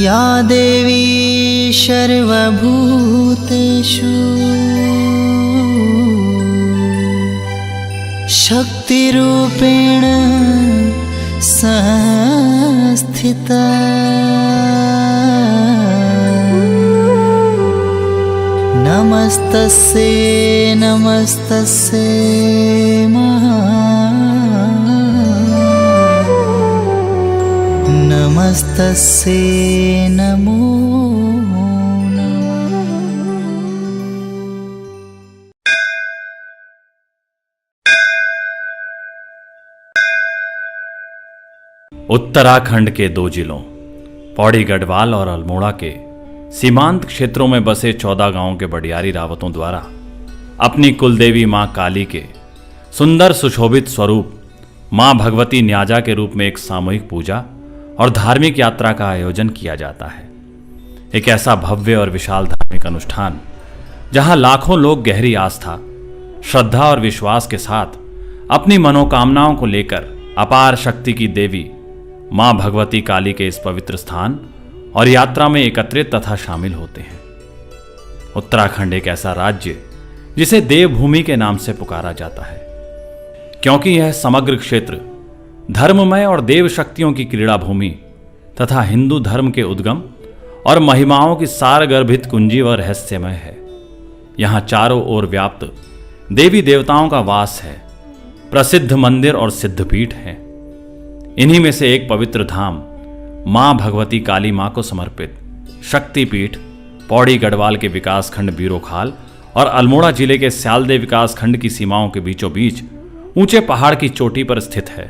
या देवी सर्वभूतेषु शक्तिरूपेण संस्थिता नमस्तस्यै नमस्तस्यै नमस्तस्यै नमो नमः। उत्तराखंड के दो जिलों पौड़ी गढ़वाल और अल्मोड़ा के सीमांत क्षेत्रों में बसे 14 गांवों के बडियारी रावतों द्वारा अपनी कुलदेवी मां काली के सुंदर सुशोभित स्वरूप मां भगवती न्याजा के रूप में एक सामूहिक पूजा और धार्मिक यात्रा का आयोजन किया जाता है। एक ऐसा भव्य और विशाल धार्मिक अनुष्ठान जहां लाखों लोग गहरी आस्था, श्रद्धा और विश्वास के साथ अपनी मनोकामनाओं को लेकर अपार शक्ति की देवी मां भगवती काली के इस पवित्र स्थान और यात्रा में एकत्रित तथा शामिल होते हैं। उत्तराखंड एक ऐसा राज्य जिसे देवभूमि के नाम से पुकारा जाता है, क्योंकि यह समग्र क्षेत्र धर्ममय और देव शक्तियों की क्रीड़ा भूमि तथा हिंदू धर्म के उद्गम और महिमाओं की सारगर्भित कुंजी व रहस्यमय है। यहाँ चारों ओर व्याप्त देवी देवताओं का वास है, प्रसिद्ध मंदिर और सिद्धपीठ हैं। इन्हीं में से एक पवित्र धाम मां भगवती काली मां को समर्पित शक्तिपीठ पौड़ी गढ़वाल के विकासखंड बीरोखाल और अल्मोड़ा जिले के स्यालदे विकासखंड की सीमाओं के बीचों बीच ऊंचे पहाड़ की चोटी पर स्थित है,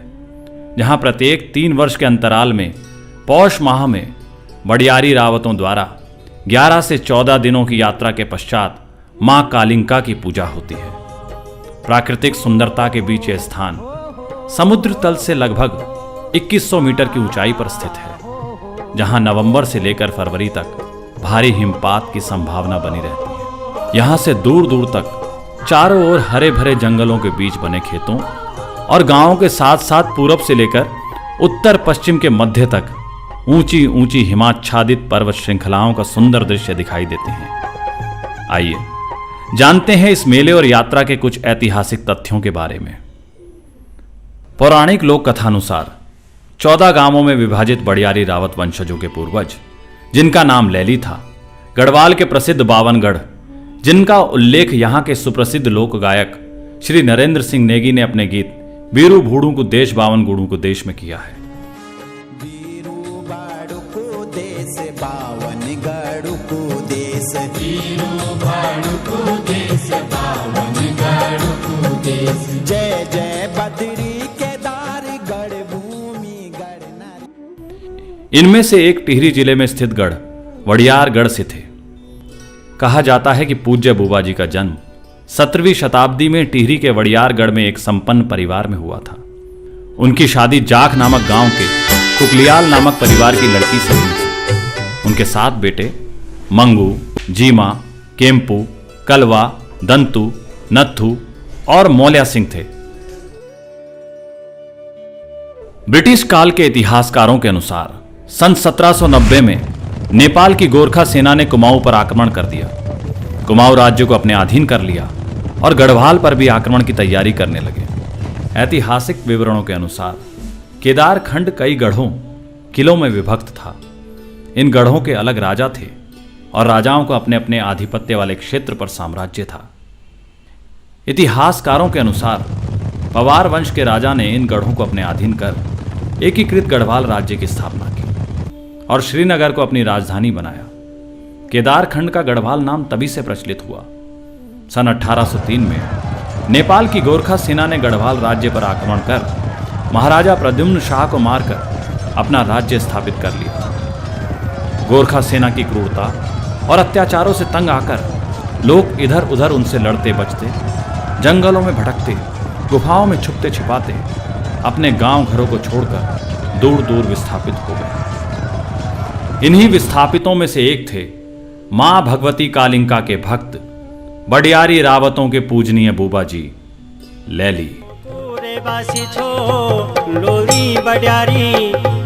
जहां प्रत्येक 3 वर्ष के अंतराल में पौष माह में बडियारी रावतों द्वारा 11 से 14 दिनों की यात्रा के पश्चात मां कालिंका की पूजा होती है। प्राकृतिक सुंदरता के बीच यह स्थान समुद्र तल से लगभग 2100 मीटर की ऊंचाई पर स्थित है, जहां नवंबर से लेकर फरवरी तक भारी हिमपात की संभावना बनी रहती है। यहां से दूर दूर तक चारों ओर हरे भरे जंगलों के बीच बने खेतों और गांवों के साथ साथ पूरब से लेकर उत्तर पश्चिम के मध्य तक ऊंची ऊंची हिमाच्छादित पर्वत श्रृंखलाओं का सुंदर दृश्य दिखाई देते हैं। आइए जानते हैं इस मेले और यात्रा के कुछ ऐतिहासिक तथ्यों के बारे में। पौराणिक लोक कथानुसार 14 गांवों में विभाजित बडियारी रावत वंशजों के पूर्वज, जिनका नाम लैली था, गढ़वाल के प्रसिद्ध बावनगढ़, जिनका उल्लेख यहां के सुप्रसिद्ध लोक गायक श्री नरेंद्र सिंह नेगी ने अपने गीत बीरू भूड़ू को देश बावन गुड़ू को देश में किया है। बीरू बाड़ू को देश बावन गढ़ू को देश, बीरू बाड़ू को देश बावन गढ़ू को देश, जय जय बद्री केदार गढ़ भूमि गढ़ नारी। इनमें से एक टिहरी जिले में स्थित गढ़ वडियारगढ़ से थे। कहा जाता है कि पूज्य बुबा जी का जन्म 17वीं शताब्दी में टिहरी के वडियारगढ़ में एक संपन्न परिवार में हुआ था। उनकी शादी जाख नामक गांव के कुकलियाल नामक परिवार की लड़की से हुई थी। उनके 7 बेटे मंगू, जीमा, केम्पू, कलवा, दंतु, नत्थु और मौल्या सिंह थे। ब्रिटिश काल के इतिहासकारों के अनुसार सन 1790 में नेपाल की गोरखा सेना ने कुमाऊं पर आक्रमण कर दिया। कुमाऊं राज्य को अपने अधीन कर लिया और गढ़वाल पर भी आक्रमण की तैयारी करने लगे। ऐतिहासिक विवरणों के अनुसार केदार खंड कई गढ़ों, किलों में विभक्त था। इन गढ़ों के अलग राजा थे और राजाओं को अपने अपने आधिपत्य वाले क्षेत्र पर साम्राज्य था। इतिहासकारों के अनुसार पवार वंश के राजा ने इन गढ़ों को अपने अधीन कर एकीकृत गढ़वाल राज्य की स्थापना की और श्रीनगर को अपनी राजधानी बनाया। केदार खंड का गढ़वाल नाम तभी से प्रचलित हुआ। सन 1803 में नेपाल की गोरखा सेना ने गढ़वाल राज्य पर आक्रमण कर महाराजा प्रद्युम्न शाह को मारकर अपना राज्य स्थापित कर लिया। गोरखा सेना की क्रूरता और अत्याचारों से तंग आकर लोग इधर उधर उनसे लड़ते बचते, जंगलों में भटकते, गुफाओं में छुपते छिपाते अपने गांव घरों को छोड़कर दूर दूर विस्थापित हो गए। इन्हीं विस्थापितों में से एक थे मां भगवती कालिंका के भक्त बडियारी रावतों के पूजनीय बुबा जी लैली। लोरी बडियारी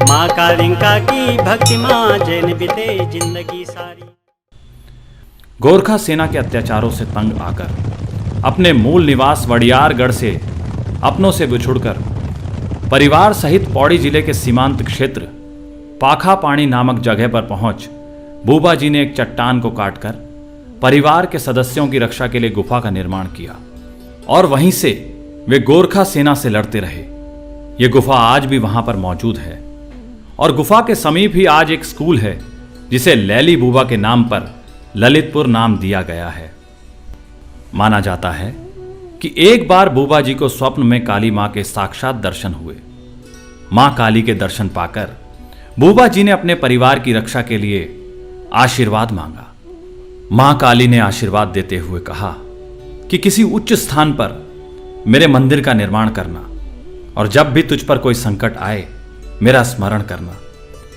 माँ कालिंका की भक्ति माँ जैन बीते जिंदगी सारी। गोरखा सेना के अत्याचारों से तंग आकर अपने मूल निवास वडियारगढ़ से अपनों से बिछुड़कर परिवार सहित पौड़ी जिले के सीमांत क्षेत्र पाखा पानी नामक जगह पर पहुंच बूबा जी ने एक चट्टान को काटकर परिवार के सदस्यों की रक्षा के लिए गुफा का निर्माण किया और वहीं से वे गोरखा सेना से लड़ते रहे। यह गुफा आज भी वहां पर मौजूद है और गुफा के समीप ही आज एक स्कूल है जिसे लैली बूबा के नाम पर ललितपुर नाम दिया गया है। माना जाता है कि एक बार बूबा जी को स्वप्न में काली मां के साक्षात दर्शन हुए। मां काली के दर्शन पाकर बूबा जी ने अपने परिवार की रक्षा के लिए आशीर्वाद मांगा। मां काली ने आशीर्वाद देते हुए कहा कि किसी उच्च स्थान पर मेरे मंदिर का निर्माण करना और जब भी तुझ पर कोई संकट आए मेरा स्मरण करना।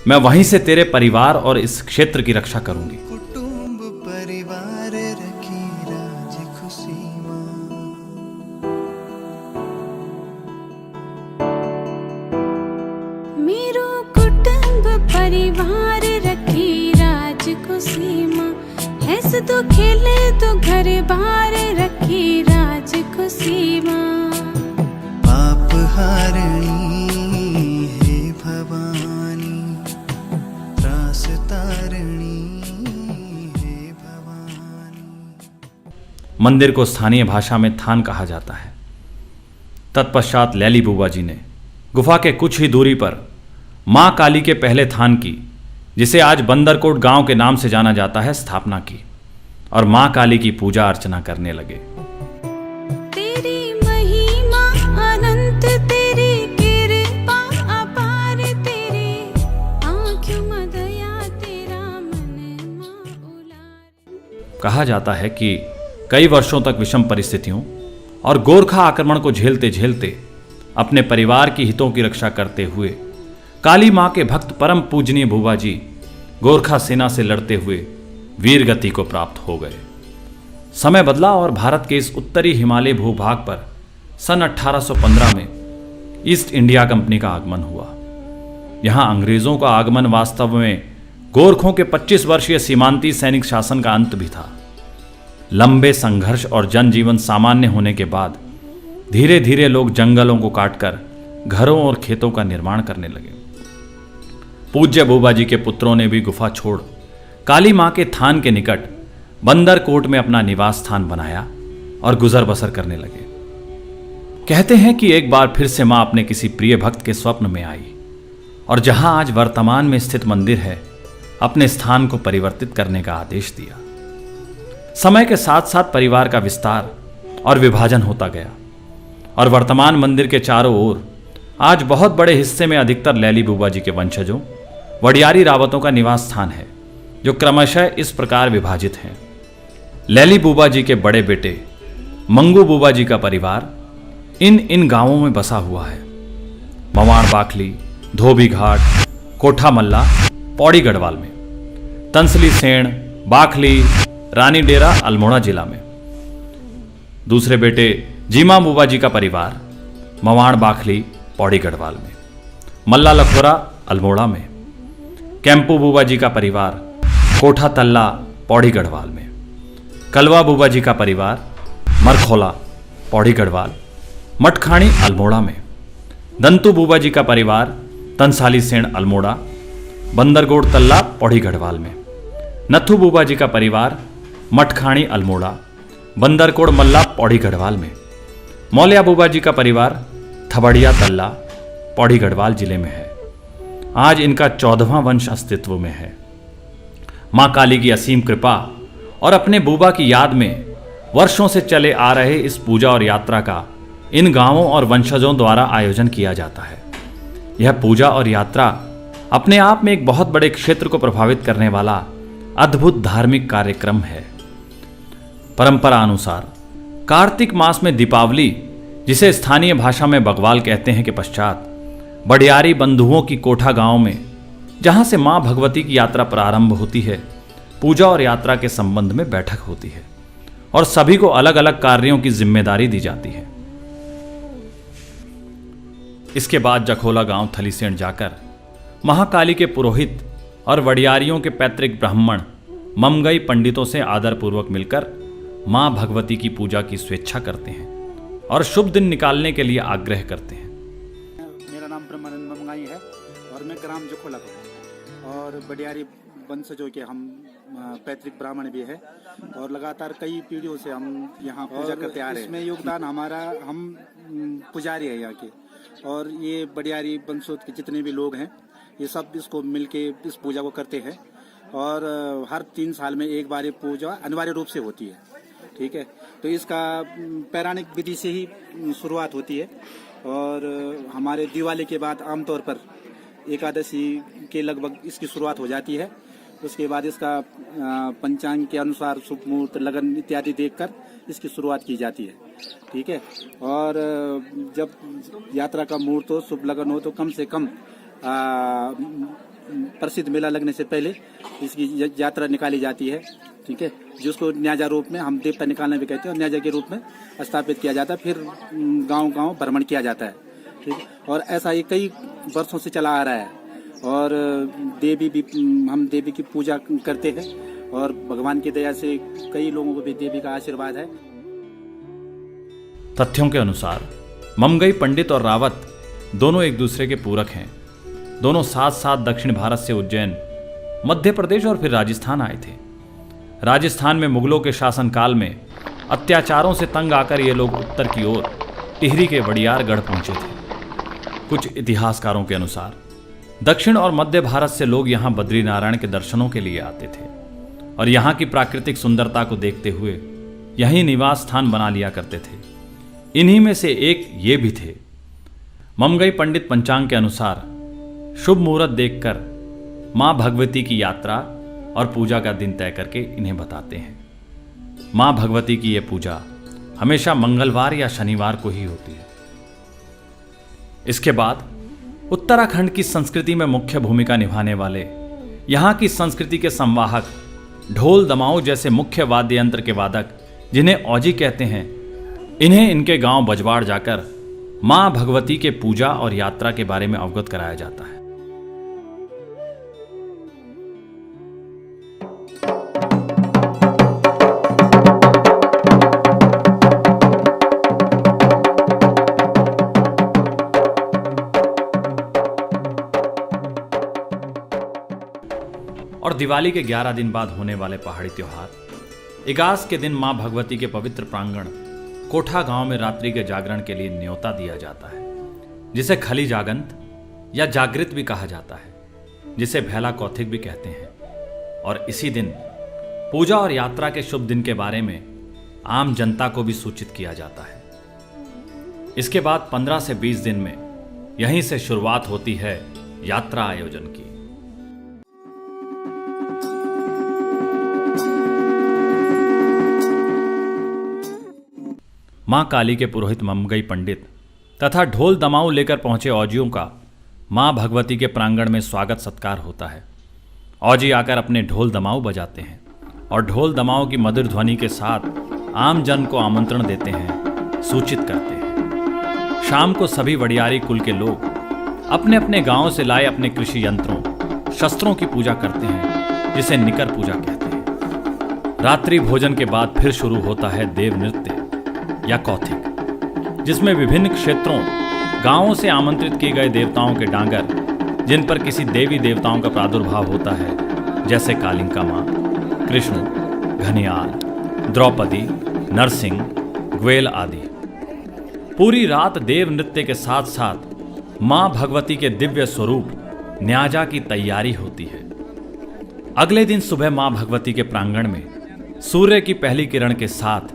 मैं वहीं से तेरे परिवार और इस क्षेत्र की रक्षा करूंगी। कुटुंब परिवार रखी राज खुशी मेरो कुटुंब परिवार रखी राज खुशी माँ, हैस तो खेले तो घर बार रखी राज खुशी माँ। पाप हारणी हे भवानी, त्रास तारणी हे भवानी। मंदिर को स्थानीय भाषा में थान कहा जाता है। तत्पश्चात लैली बूबा जी ने गुफा के कुछ ही दूरी पर मां काली के पहले थान की, जिसे आज बंदरकोट गांव के नाम से जाना जाता है, स्थापना की और मां काली की पूजा अर्चना करने लगे। तेरी महिमा अनंत, तेरी कृपा अपार, तेरे आँखों में दया, तेरा मन माँ उलार। कहा जाता है कि कई वर्षों तक विषम परिस्थितियों और गोरखा आक्रमण को झेलते झेलते अपने परिवार की हितों की रक्षा करते हुए काली मां के भक्त परम पूजनीय बूबा जी गोरखा सेना से लड़ते हुए वीर गति को प्राप्त हो गए। समय बदला और भारत के इस उत्तरी हिमालय भूभाग पर सन 1815 में ईस्ट इंडिया कंपनी का आगमन हुआ। यहां अंग्रेजों का आगमन वास्तव में गोरखों के 25 वर्षीय सीमांती सैनिक शासन का अंत भी था। लंबे संघर्ष और जनजीवन सामान्य होने के बाद धीरे धीरे लोग जंगलों को काटकर घरों और खेतों का निर्माण करने लगे। पूज्य बूबा जी के पुत्रों ने भी गुफा छोड़ काली मां के थान के निकट बंदरकोट में अपना निवास स्थान बनाया और गुजर बसर करने लगे। कहते हैं कि एक बार फिर से मां अपने किसी प्रिय भक्त के स्वप्न में आई और जहां आज वर्तमान में स्थित मंदिर है, अपने स्थान को परिवर्तित करने का आदेश दिया। समय के साथ साथ परिवार का विस्तार और विभाजन होता गया और वर्तमान मंदिर के चारों ओर आज बहुत बड़े हिस्से में अधिकतर लैली बूबा जी के वंशजों वडियारी रावतों का निवास स्थान है, जो क्रमशः इस प्रकार विभाजित हैं। लैली बूबा जी के बड़े बेटे मंगू बूबा जी का परिवार इन गांवों में बसा हुआ है। मवाड़ बाखली, धोबी घाट, कोठा मल्ला, पौड़ी गढ़वाल में, तंसली सेण, बाखली, रानी डेरा अल्मोड़ा जिला में। दूसरे बेटे जीमा बूबा जी का परिवार मवाड़ बाखली, पौड़ी गढ़वाल में, मल्ला लखोरा अल्मोड़ा में। कैंपू बूबा जी का परिवार कोठा तल्ला, पौड़ी गढ़वाल में। कलवा बूबा जी का परिवार मरखोला, पौड़ी गढ़वाल, मटखाणी अल्मोड़ा में। दंतू बूबा जी का परिवार तंसाली सेण अल्मोड़ा, बंदरगोड़ तल्ला, पौड़ी गढ़वाल में। नथु बूबा जी का परिवार मटखाणी अल्मोड़ा, बंदरकोड़ मल्ला, पौड़ी गढ़वाल में। मौलिया बूबा जी का परिवार थबड़िया तल्ला, पौड़ी गढ़वाल जिले में है। आज इनका 14वां वंश अस्तित्व में है। मां काली की असीम कृपा और अपने बूबा की याद में वर्षों से चले आ रहे इस पूजा और यात्रा का इन गांवों और वंशजों द्वारा आयोजन किया जाता है। यह पूजा और यात्रा अपने आप में एक बहुत बड़े क्षेत्र को प्रभावित करने वाला अद्भुत धार्मिक कार्यक्रम है। परंपरा अनुसार कार्तिक मास में दीपावली, जिसे स्थानीय भाषा में बगवाल कहते हैं, के पश्चात बडियारी बंधुओं की कोठा गांव में, जहां से मां भगवती की यात्रा प्रारंभ होती है, पूजा और यात्रा के संबंध में बैठक होती है और सभी को अलग अलग कार्यों की जिम्मेदारी दी जाती है। इसके बाद जखोला गांव थलीसेण जाकर महाकाली के पुरोहित और वडियारियों के पैतृक ब्राह्मण ममगई पंडितों से आदरपूर्वक मिलकर मां भगवती की पूजा की स्वेच्छा करते हैं और शुभ दिन निकालने के लिए आग्रह करते हैं। मेरा नाम ब्रह्मानंद ममगाई है और मैं ग्राम जोखोला का और बडियारी वंशजों के हम पैतृक ब्राह्मण भी है और लगातार कई पीढ़ियों से हम यहाँ पूजा करते आ रहे हैं। इसमें योगदान हमारा, हम पुजारी है यहाँ के और ये बडियारी वंशों के जितने भी लोग हैं ये सब इसको मिलके इस पूजा को करते हैं और हर 3 साल में एक बार ये पूजा अनिवार्य रूप से होती है। ठीक है, तो इसका पौराणिक विधि से ही शुरुआत होती है और हमारे दिवाली के बाद आमतौर पर एकादशी के लगभग इसकी शुरुआत हो जाती है। उसके बाद इसका पंचांग के अनुसार शुभ मुहूर्त, लगन इत्यादि देखकर इसकी शुरुआत की जाती है। ठीक है, और जब यात्रा का मुहूर्त हो, शुभ लगन हो, तो कम से कम प्रसिद्ध मेला लगने से पहले इसकी यात्रा निकाली जाती है। ठीक है, जिसको न्याजा रूप में हम देवता निकालना भी कहते हैं और न्याजा के रूप में स्थापित किया जाता है। फिर गांव-गांव भ्रमण किया जाता है। ठीक है, और ऐसा ये कई वर्षों से चला आ रहा है और हम देवी की पूजा करते हैं और भगवान की दया से कई लोगों को भी देवी का आशीर्वाद है। तथ्यों के अनुसार ममगई पंडित और रावत दोनों एक दूसरे के पूरक हैं। दोनों साथ साथ दक्षिण भारत से उज्जैन, मध्य प्रदेश और फिर राजस्थान आए थे। राजस्थान में मुगलों के शासनकाल में अत्याचारों से तंग आकर ये लोग उत्तर की ओर टिहरी के वडियारगढ़ पहुंचे थे। कुछ इतिहासकारों के अनुसार दक्षिण और मध्य भारत से लोग यहाँ बद्रीनारायण के दर्शनों के लिए आते थे और यहाँ की प्राकृतिक सुंदरता को देखते हुए यहीं निवास स्थान बना लिया करते थे। इन्हीं में से एक ये भी थे। ममगई पंडित पंचांग के अनुसार शुभ मुहूर्त देखकर मां भगवती की यात्रा और पूजा का दिन तय करके इन्हें बताते हैं। मां भगवती की यह पूजा हमेशा मंगलवार या शनिवार को ही होती है। इसके बाद उत्तराखंड की संस्कृति में मुख्य भूमिका निभाने वाले यहाँ की संस्कृति के संवाहक ढोल दमाऊ जैसे मुख्य वाद्य यंत्र के वादक, जिन्हें औजी कहते हैं, इन्हें इनके गांव बजवाड़ जाकर मां भगवती के पूजा और यात्रा के बारे में अवगत कराया जाता है। और दिवाली के 11 दिन बाद होने वाले पहाड़ी त्योहार इगास के दिन मां भगवती के पवित्र प्रांगण कोठा गांव में रात्रि के जागरण के लिए न्योता दिया जाता है, जिसे खली जागंत या जागृत भी कहा जाता है, जिसे भैला कौथिक भी कहते हैं। और इसी दिन पूजा और यात्रा के शुभ दिन के बारे में आम जनता को भी सूचित किया जाता है। इसके बाद 15 से 20 दिन में यहीं से शुरुआत होती है यात्रा आयोजन की। मां काली के पुरोहित ममगई पंडित तथा ढोल दमाऊ लेकर पहुंचे औजियों का मां भगवती के प्रांगण में स्वागत सत्कार होता है। औजी आकर अपने ढोल दमाऊ बजाते हैं और ढोल दमाऊ की मधुर ध्वनि के साथ आम जन को आमंत्रण देते हैं, सूचित करते हैं। शाम को सभी वडियारी कुल के लोग अपने अपने गांव से लाए अपने कृषि यंत्रों, शस्त्रों की पूजा करते हैं, जिसे निकर पूजा कहते हैं। रात्रि भोजन के बाद फिर शुरू होता है देव नृत्य या कौथिक, जिसमें विभिन्न क्षेत्रों, गांवों से आमंत्रित किए गए देवताओं के डांगर, जिन पर किसी देवी देवताओं का प्रादुर्भाव होता है, जैसे कालिंका मां, कृष्ण, घनियाल, द्रौपदी, नरसिंह, ग्वेल आदि। पूरी रात देव नृत्य के साथ साथ मां भगवती के दिव्य स्वरूप न्याजा की तैयारी होती है। अगले दिन सुबह मां भगवती के प्रांगण में सूर्य की पहली किरण के साथ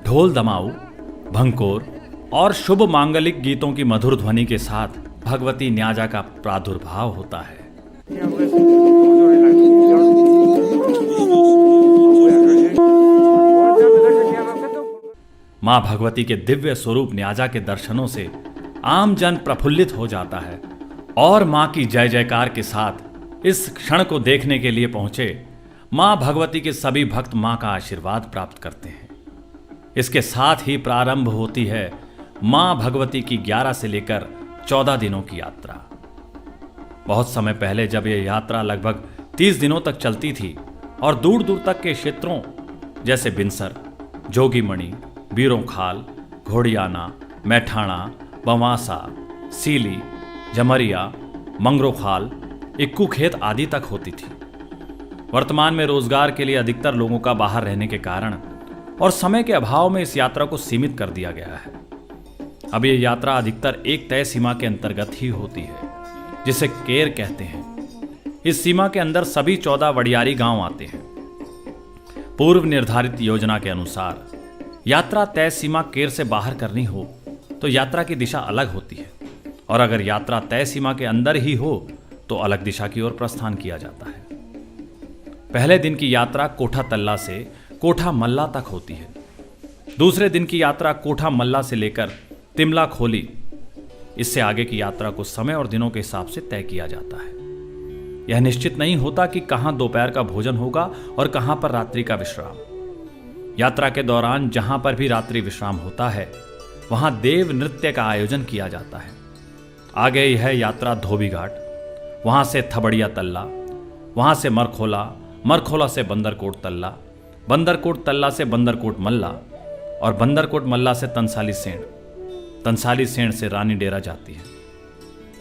ढोल दमाऊ, भंकोर और शुभ मांगलिक गीतों की मधुर ध्वनि के साथ भगवती न्याजा का प्रादुर्भाव होता है। मां भगवती के दिव्य स्वरूप न्याजा के दर्शनों से आम जन प्रफुल्लित हो जाता है और मां की जय जयकार के साथ इस क्षण को देखने के लिए पहुंचे मां भगवती के सभी भक्त मां का आशीर्वाद प्राप्त करते हैं। इसके साथ ही प्रारंभ होती है मां भगवती की 11 से लेकर 14 दिनों की यात्रा। बहुत समय पहले जब यह यात्रा लगभग 30 दिनों तक चलती थी और दूर दूर तक के क्षेत्रों जैसे बिनसर, जोगीमणि, बीरोंखाल, घोड़ियाना, मैठाणा, बवासा, सीली, जमरिया, मंगरोखाल, इक्कू खेत आदि तक होती थी। वर्तमान में रोजगार के लिए अधिकतर लोगों का बाहर रहने के कारण और समय के अभाव में इस यात्रा को सीमित कर दिया गया है। अब यह यात्रा अधिकतर एक तय सीमा के अंतर्गत ही होती है, जिसे केर कहते हैं। इस सीमा के अंदर सभी 14 वडियारी गांव आते हैं। पूर्व निर्धारित योजना के अनुसार यात्रा तय सीमा केर से बाहर करनी हो तो यात्रा की दिशा अलग होती है, और अगर यात्रा तय सीमा के अंदर ही हो तो अलग दिशा की ओर प्रस्थान किया जाता है। पहले दिन की यात्रा कोठा तल्ला से कोठा मल्ला तक होती है। दूसरे दिन की यात्रा कोठा मल्ला से लेकर तिमला खोली। इससे आगे की यात्रा को समय और दिनों के हिसाब से तय किया जाता है। यह निश्चित नहीं होता कि कहां दोपहर का भोजन होगा और कहां पर रात्रि का विश्राम। यात्रा के दौरान जहां पर भी रात्रि विश्राम होता है वहां देव नृत्य का आयोजन किया जाता है। आगे यह यात्रा धोबी घाट, वहां से थबड़िया तल्ला, वहां से मरखोला, मरखोला से बंदरकोट तल्ला, बंदरकोट तल्ला से बंदरकोट मल्ला और बंदरकोट मल्ला से तंसाली सेण, तंसाली सेण से रानी डेरा जाती है।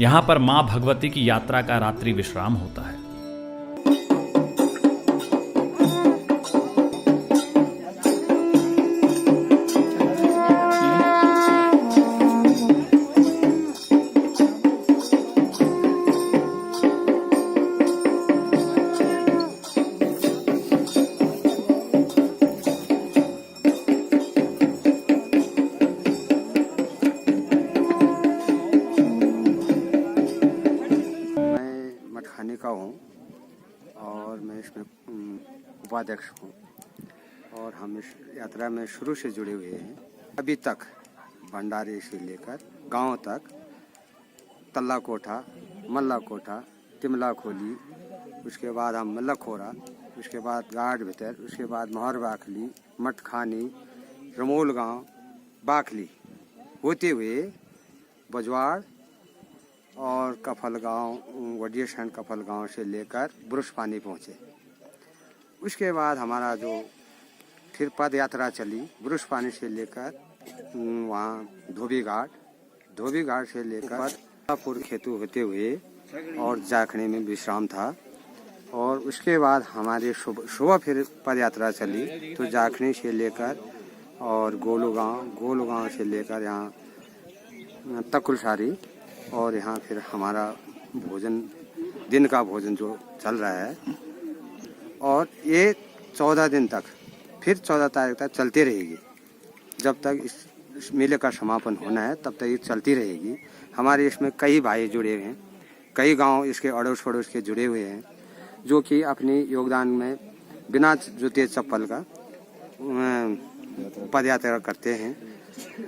यहां पर मां भगवती की यात्रा का रात्रि विश्राम होता है। का हूँ और मैं इसमें उपाध्यक्ष हूँ और हम इस यात्रा में शुरू से जुड़े हुए हैं। अभी तक भंडारे से लेकर गांव तक, तल्ला कोठा, मल्ला कोठा, तिमला खोली, उसके बाद हम मल्ला खोरा, उसके बाद गाढ़ भीतर, उसके बाद मोहर बाखली, मटखानी, रमोल गांव, बाखली होते हुए बजवाड़ और कफल गांव, वडियशहन कफल गांव से लेकर ब्रुश पानी पहुँचे। उसके बाद हमारा जो फिर पद यात्रा चली ब्रुश पानी से लेकर वहाँ धोबी घाट से लेकर पुर खेतु होते हुए और जाखड़े में विश्राम था। और उसके बाद हमारे सुबह फिर पद यात्रा चली तो जाखड़ी से लेकर और गोलू गांव से लेकर यहाँ तकुलसारी, और यहाँ फिर हमारा भोजन, दिन का भोजन जो चल रहा है। और ये 14 दिन तक, फिर 14 तारीख तक चलती रहेगी। जब तक इस मेले का समापन होना है तब तक ये चलती रहेगी। हमारे इसमें कई भाई जुड़े हुए हैं, कई गांव इसके अड़ोस पड़ोस के जुड़े हुए हैं, जो कि अपनी योगदान में बिना जूते चप्पल का पद यात्रा करते हैं।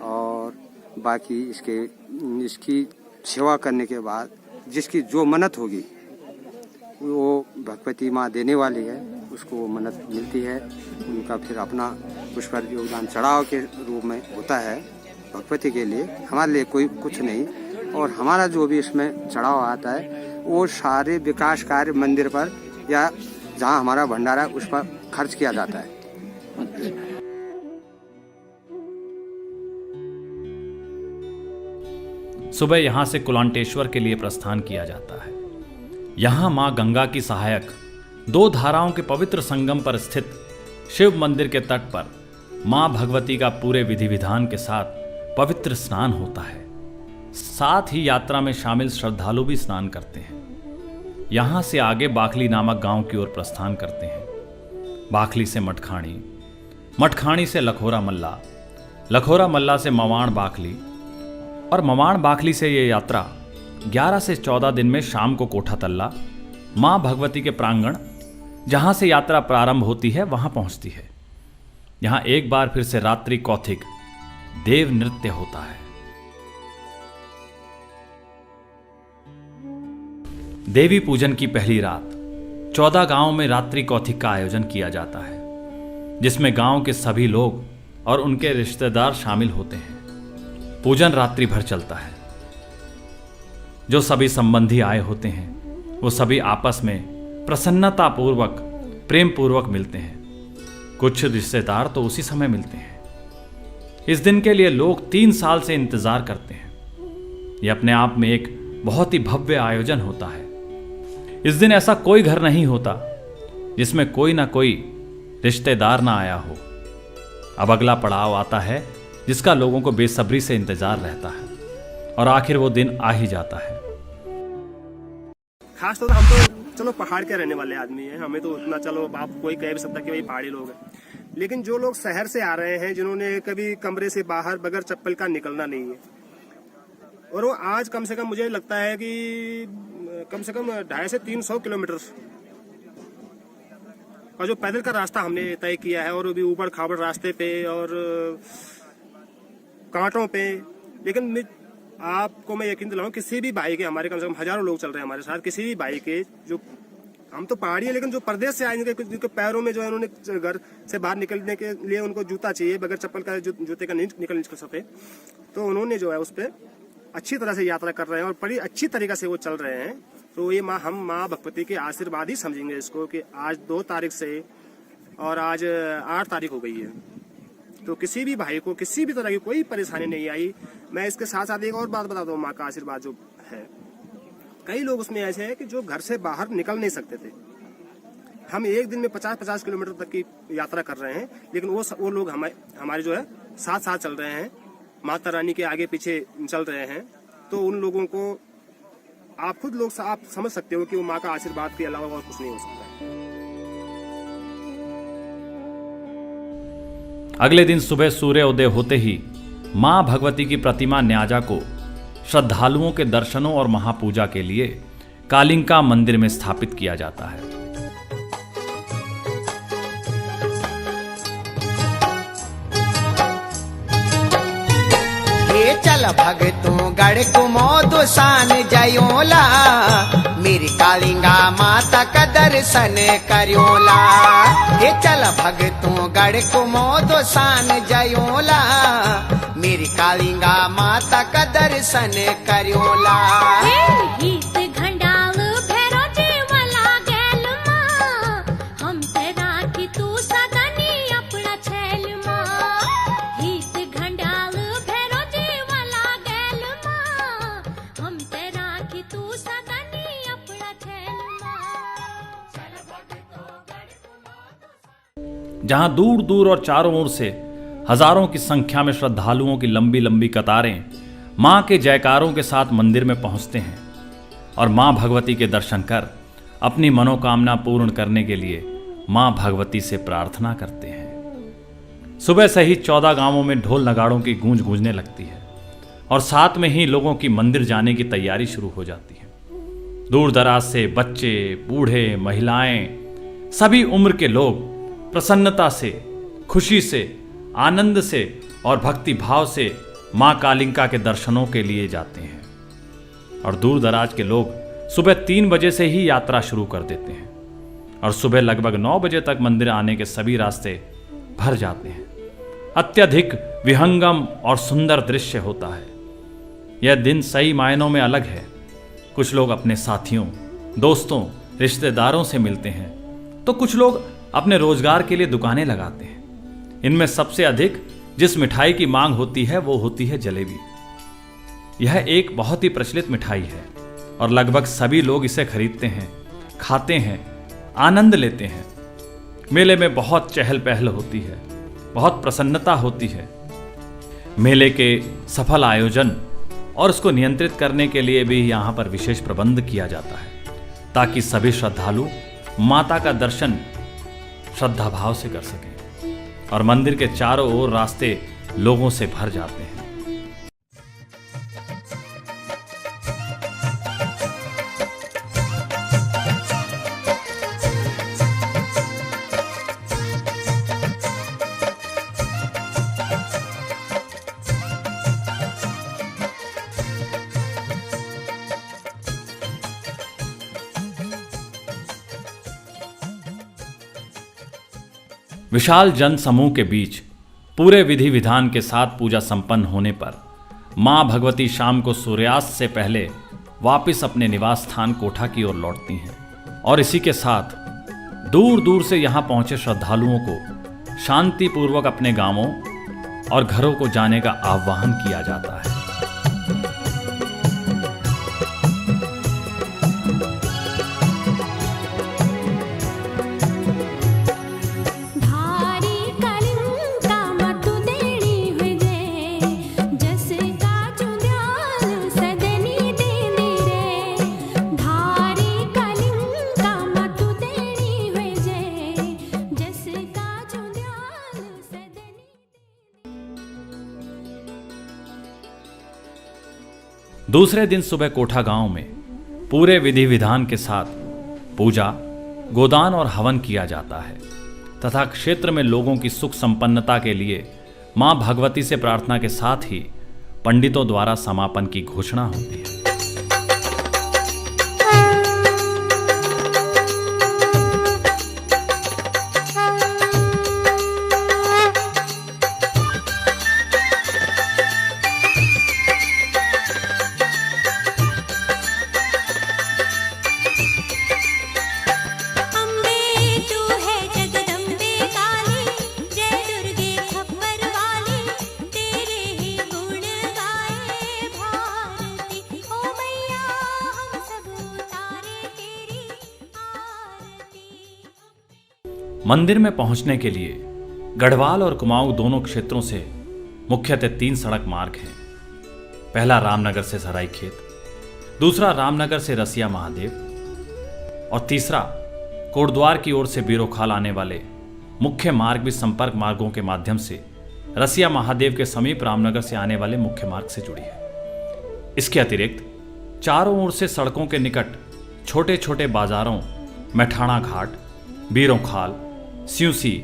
और बाकी इसकी सेवा करने के बाद जिसकी जो मन्नत होगी वो भगवती माँ देने वाली है, उसको वो मन्नत मिलती है। उनका फिर अपना उस पर योगदान चढ़ाव के रूप में होता है भगवती के लिए, हमारे लिए कोई कुछ नहीं। और हमारा जो भी इसमें चढ़ाव आता है वो सारे विकास कार्य मंदिर पर या जहाँ हमारा भंडारा उस पर खर्च किया जाता है। सुबह यहां से कुलांटेश्वर के लिए प्रस्थान किया जाता है। यहां मां गंगा की सहायक 2 धाराओं के पवित्र संगम पर स्थित शिव मंदिर के तट पर मां भगवती का पूरे विधि विधान के साथ पवित्र स्नान होता है। साथ ही यात्रा में शामिल श्रद्धालु भी स्नान करते हैं। यहां से आगे बाखली नामक गांव की ओर प्रस्थान करते हैं। बाखली से मटखानी, मटखानी से लखोरा मल्ला, लखोरा मल्ला से मवाण बाखली और मवाण बाखली से ये यात्रा 11 से 14 दिन में शाम को कोठा तल्ला, मां भगवती के प्रांगण जहां से यात्रा प्रारंभ होती है वहां पहुंचती है। यहां एक बार फिर से रात्रि कौथिक देव नृत्य होता है। देवी पूजन की पहली रात 14 गांवों में रात्रि कौथिक का आयोजन किया जाता है, जिसमें गांव के सभी लोग और उनके रिश्तेदार शामिल होते हैं। पूजन रात्रि भर चलता है। जो सभी संबंधी आए होते हैं वो सभी आपस में प्रसन्नतापूर्वक प्रेम पूर्वक मिलते हैं। कुछ रिश्तेदार तो उसी समय मिलते हैं। इस दिन के लिए लोग 3 साल से इंतजार करते हैं। यह अपने आप में एक बहुत ही भव्य आयोजन होता है। इस दिन ऐसा कोई घर नहीं होता जिसमें कोई ना कोई रिश्तेदार ना आया हो। अब अगला पड़ाव आता है जिसका लोगों को बेसब्री से इंतजार रहता है, और आखिर वो दिन आ ही जाता है। खास तौर पर हम तो चलो पहाड़ के रहने वाले आदमी हैं, हमें तो उतना चलो आप कोई कह भी सकता कि भाई पहाड़ी लोग हैं। लेकिन जो लोग शहर से आ रहे हैं, जिन्होंने कभी कमरे से बाहर बगैर चप्पल का निकलना नहीं है, और वो आज कम से कम मुझे लगता है कि कम से कम 250 से 300 किलोमीटर का जो पैदल का रास्ता हमने तय किया है, और वो भी ऊबड़ खाबड़ रास्ते पे और कांटों पे। लेकिन आपको मैं यकीन दिलाऊं, किसी भी भाई के, हमारे कम से कम हजारों लोग चल रहे हैं हमारे साथ, किसी भी भाई के जो हम तो पहाड़ी है लेकिन जो प्रदेश से आए जिनके पैरों में जो है उन्होंने घर से बाहर निकलने के लिए उनको जूता चाहिए, बगैर चप्पल का जूते का नहीं निकल सके, तो उन्होंने जो है उस पर अच्छी तरह से यात्रा कर रहे हैं और बड़ी अच्छी तरीके से वो चल रहे हैं। तो ये हम माँ भगवती के आशीर्वाद ही समझेंगे इसको कि आज 2 तारीख से और आज 8 तारीख हो गई है, तो किसी भी भाई को किसी भी तरह की कोई परेशानी नहीं आई। मैं इसके साथ साथ एक और बात बता दूं, माँ का आशीर्वाद जो है, कई लोग उसमें ऐसे हैं कि जो घर से बाहर निकल नहीं सकते थे। हम एक दिन में 50-50 किलोमीटर तक की यात्रा कर रहे हैं, लेकिन वो लोग हमारे जो है साथ साथ चल रहे हैं, माता रानी के आगे पीछे चल रहे हैं। तो उन लोगों को आप खुद लोग आप समझ सकते हो कि वो माँ का आशीर्वाद के अलावा और कुछ नहीं हो सकता है। अगले दिन सुबह सूर्योदय होते ही मां भगवती की प्रतिमा न्याजा को श्रद्धालुओं के दर्शनों और महापूजा के लिए कालिंका मंदिर में स्थापित किया जाता है। हे चल भगतों गढ़ कुमोद सान जयोला, मेरी कालिंगा माता का दर्शन करियोला। हे चल भगतों गढ़ कुमोद सान जयोला, मेरी कालिंगा माता का दर्शन करियोला। गीत घंडाल भैरो जीवला गैल माँ, हम तेरा की तू सदनी अपना छैल माँ। गीत घंडाल भैरो जीवला गैल माँ, हम तेरा की तू सदनी अपना छैल माँ। जहां दूर दूर और चारों ओर से हजारों की संख्या में श्रद्धालुओं की लंबी लंबी कतारें मां के जयकारों के साथ मंदिर में पहुंचते हैं और मां भगवती के दर्शन कर अपनी मनोकामना पूर्ण करने के लिए मां भगवती से प्रार्थना करते हैं। सुबह से ही 14 गांवों में ढोल नगाड़ों की गूंज गूंजने लगती है और साथ में ही लोगों की मंदिर जाने की तैयारी शुरू हो जाती है। दूर दराज से बच्चे, बूढ़े, महिलाएं, सभी उम्र के लोग प्रसन्नता से, खुशी से, आनंद से और भक्ति भाव से मां कालिंका के दर्शनों के लिए जाते हैं। और दूर दराज के लोग सुबह 3 बजे से ही यात्रा शुरू कर देते हैं और सुबह लगभग 9 बजे तक मंदिर आने के सभी रास्ते भर जाते हैं। अत्यधिक विहंगम और सुंदर दृश्य होता है। यह दिन सही मायनों में अलग है। कुछ लोग अपने साथियों, दोस्तों, रिश्तेदारों से मिलते हैं, तो कुछ लोग अपने रोजगार के लिए दुकानें लगाते हैं। इनमें सबसे अधिक जिस मिठाई की मांग होती है वो होती है जलेबी। यह एक बहुत ही प्रचलित मिठाई है और लगभग सभी लोग इसे खरीदते हैं, खाते हैं, आनंद लेते हैं। मेले में बहुत चहल पहल होती है, बहुत प्रसन्नता होती है। मेले के सफल आयोजन और उसको नियंत्रित करने के लिए भी यहाँ पर विशेष प्रबंध किया जाता है ताकि सभी श्रद्धालु माता का दर्शन श्रद्धा भाव से कर सकें और मंदिर के चारों ओर रास्ते लोगों से भर जाते हैं। विशाल जन समूह के बीच पूरे विधि विधान के साथ पूजा संपन्न होने पर मां भगवती शाम को सूर्यास्त से पहले वापस अपने निवास स्थान कोठा की ओर लौटती हैं और इसी के साथ दूर दूर से यहाँ पहुंचे श्रद्धालुओं को शांतिपूर्वक अपने गांवों और घरों को जाने का आह्वान किया जाता है। धारी कलिंगा मतु देणी हुजे जस काजू ध्यान सदनी देनी रे धारी कलिंगा मतु देणी हुजे जस काजू ध्यान सदनी। दूसरे दिन सुबह कोठा गांव में पूरे विधि विधान के साथ पूजा, गोदान और हवन किया जाता है तथा क्षेत्र में लोगों की सुख संपन्नता के लिए मां भगवती से प्रार्थना के साथ ही पंडितों द्वारा समापन की घोषणा होती है। अम्बे तू है जगदम्बे काली जय दुर्गे खप्पर वाली तेरे ही गुण गाए भारती ओ मैया हम सब उतारे तेरी आरती। मंदिर में पहुंचने के लिए गढ़वाल और कुमाऊं दोनों क्षेत्रों से मुख्यतः 3 सड़क मार्ग हैं। पहला रामनगर से सरायखेत, दूसरा रामनगर से रसिया महादेव और तीसरा कोटद्वार की ओर से बीरोखाल आने वाले मुख्य मार्ग भी संपर्क मार्गों के माध्यम से रसिया महादेव के समीप रामनगर से आने वाले मुख्य मार्ग से जुड़ी है। इसके अतिरिक्त चारों ओर से सड़कों के निकट छोटे छोटे बाजारों, मैठाणा घाट, बीरोखाल, स्यूसी,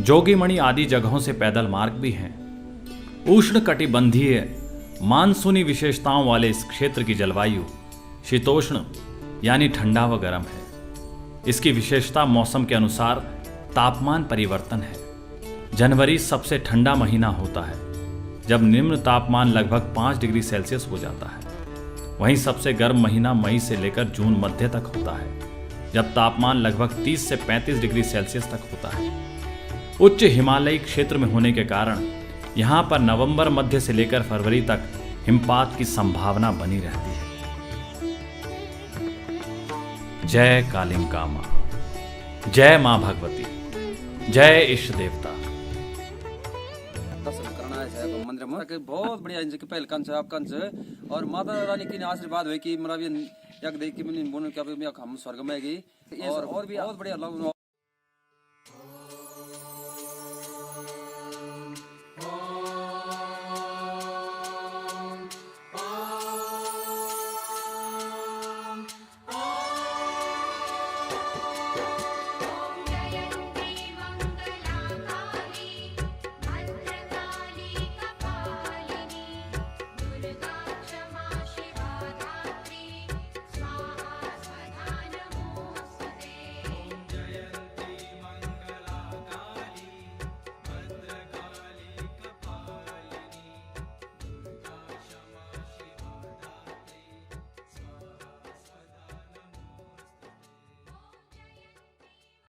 जोगीमणि आदि जगहों से पैदल मार्ग भी हैं। उष्ण कटिबंधीय मानसूनी विशेषताओं वाले इस क्षेत्र की जलवायु शीतोष्ण यानी ठंडा व गर्म है। इसकी विशेषता मौसम के अनुसार तापमान परिवर्तन है। जनवरी सबसे ठंडा महीना होता है जब निम्न तापमान लगभग 5 डिग्री सेल्सियस हो जाता है। वहीं सबसे गर्म महीना मई से लेकर जून मध्य तक होता है जब तापमान लगभग 30 से 35 डिग्री सेल्सियस तक होता है। उच्च हिमालयी क्षेत्र में होने के कारण यहाँ पर नवंबर मध्य से लेकर फरवरी तक हिमपात की संभावना बनी रहती है। जय कालिंका मां, जय मां भगवती, जय इष्ट देवता। दर्शन करना है मंदिर में कि बहुत बढ़िया इनके पहल कंच आप कंच और माता रानी की आशीर्वाद हुई कि मतलब यक देख के मैंने बोलने क्या हम स्वर्ग में गई और भी बहुत बढ़िया लोग